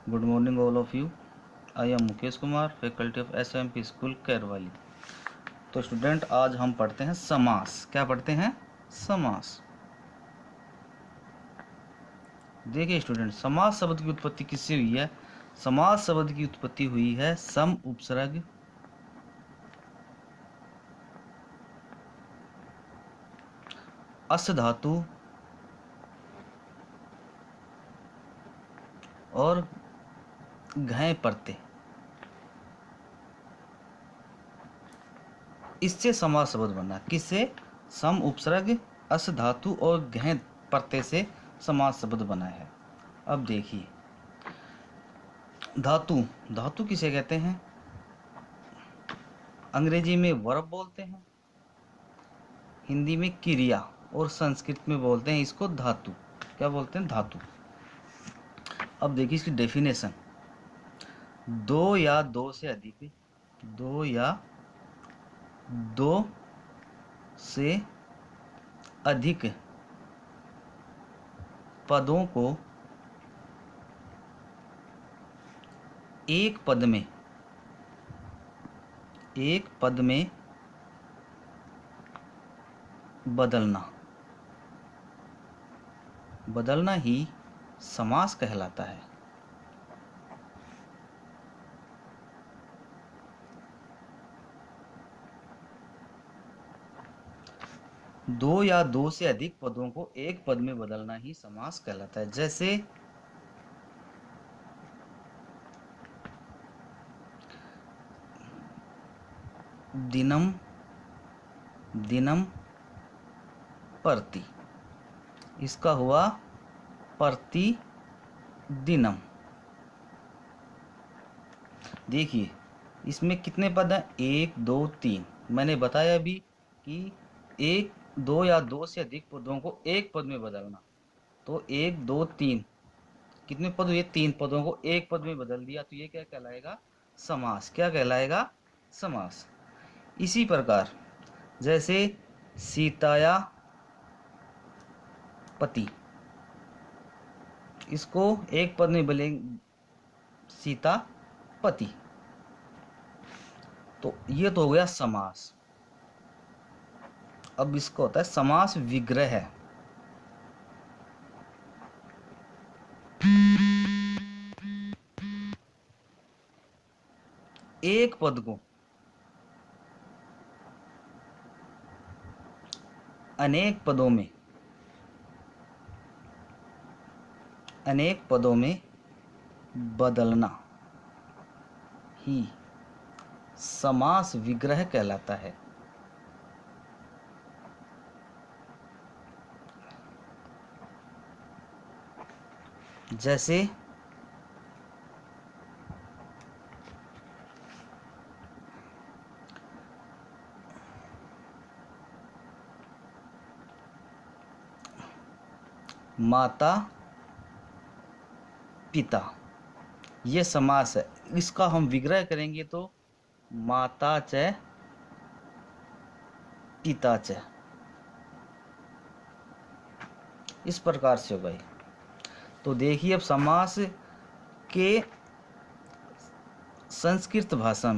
Good morning all of you. I am Mukesh Kumar, faculty of SMP school Kairwali. तो student, आज हम पढ़ते हैं समास। क्या पढ़ते हैं? समास। देखिए स्टूडेंट, समास शब्द की उत्पत्ति किससे हुई है? समास शब्द की उत्पत्ति हुई है सम उपसर्ग अस धातु और घय प्रत्यय, इससे समास शब्द बना। किससे? सम उपसर्ग अस धातु और घय प्रत्यय से समास शब्द बना है। अब देखिए, धातु, धातु किसे कहते हैं? अंग्रेजी में वर्ब बोलते हैं, हिंदी में क्रिया, और संस्कृत में बोलते हैं इसको धातु। क्या बोलते हैं? धातु। अब देखिए इसकी डेफिनेशन। दो या दो से अधिक, दो या दो से अधिक पदों को एक पद में बदलना ही समास कहलाता है। दो या दो से अधिक पदों को एक पद में बदलना ही समास कहलाता है। जैसे दिनम, दिनम प्रति, इसका हुआ प्रति दिनम। देखिए इसमें कितने पद हैं? एक, दो, तीन। मैंने बताया भी कि एक, दो या दो से अधिक पदों को एक पद में बदलना। तो एक, दो, तीन, कितने पद हुए? तीन पदों को एक पद में बदल दिया, तो ये क्या कहलाएगा? समास। क्या कहलाएगा? समास। इसी प्रकार जैसे सीताया पति, इसको एक पद में बदलेंगे सीता पति, तो ये तो हो गया समास। अब इसको होता है समास विग्रह। एक पद को अनेक पदों में बदलना ही समास विग्रह कहलाता है। जैसे माता पिता, ये समास है। इसका हम विग्रह करेंगे तो माता च पिता च, इस प्रकार से हो गई। तो देखिए अब समास के संस्कृत भाषा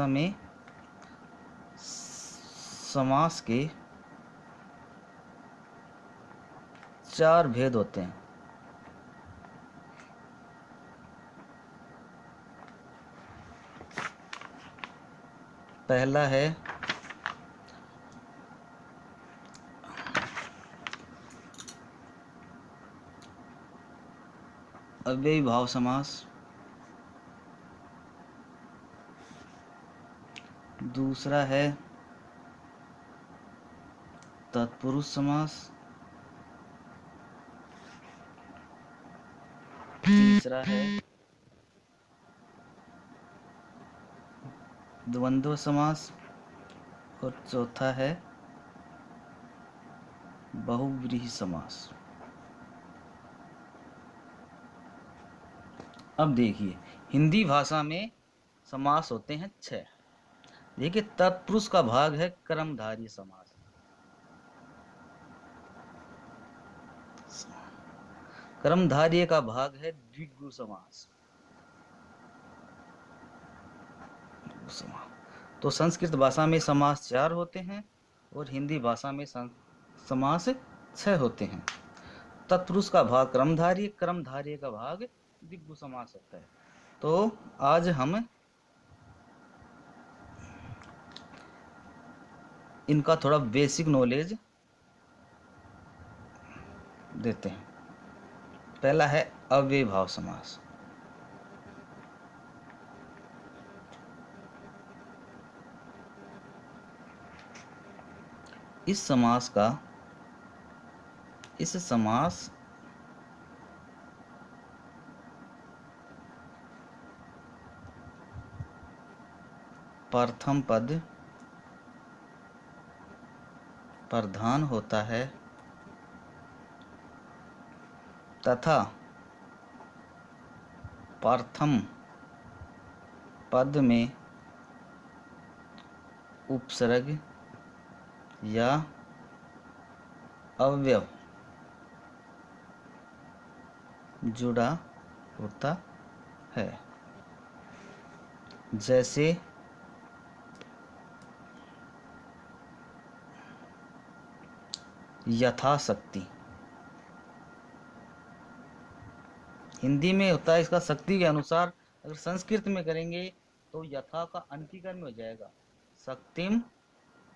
में समास के चार भेद होते हैं। पहला है अव्ययी भाव समास, दूसरा है तत्पुरुष समास, तीसरा है द्वंद्व समास, और चौथा है बहुव्रीहि समास। अब देखिए हिंदी भाषा में समास होते हैं 6। देखिए तत्पुरुष का भाग है कर्मधारय समास। कर्मधारय का भाग है द्विगु समास। तो संस्कृत भाषा में समास 4 होते हैं और हिंदी भाषा में समास 6 होते हैं। तत्पुरुष का भाग कर्मधारय, कर्मधारय का भाग द्विगु समास होता है। तो आज हम इनका थोड़ा बेसिक नॉलेज देते हैं। पहला है अव्ययभाव समास। इस समास प्रथम पद प्रधान होता है तथा प्रथम पद में उपसर्ग या अवयव जुड़ा होता है। जैसे यथाशक्ति, हिंदी में होता है इसका शक्ति के अनुसार। अगर संस्कृत में करेंगे तो यथा का अंकीकरण हो जाएगा शक्तिम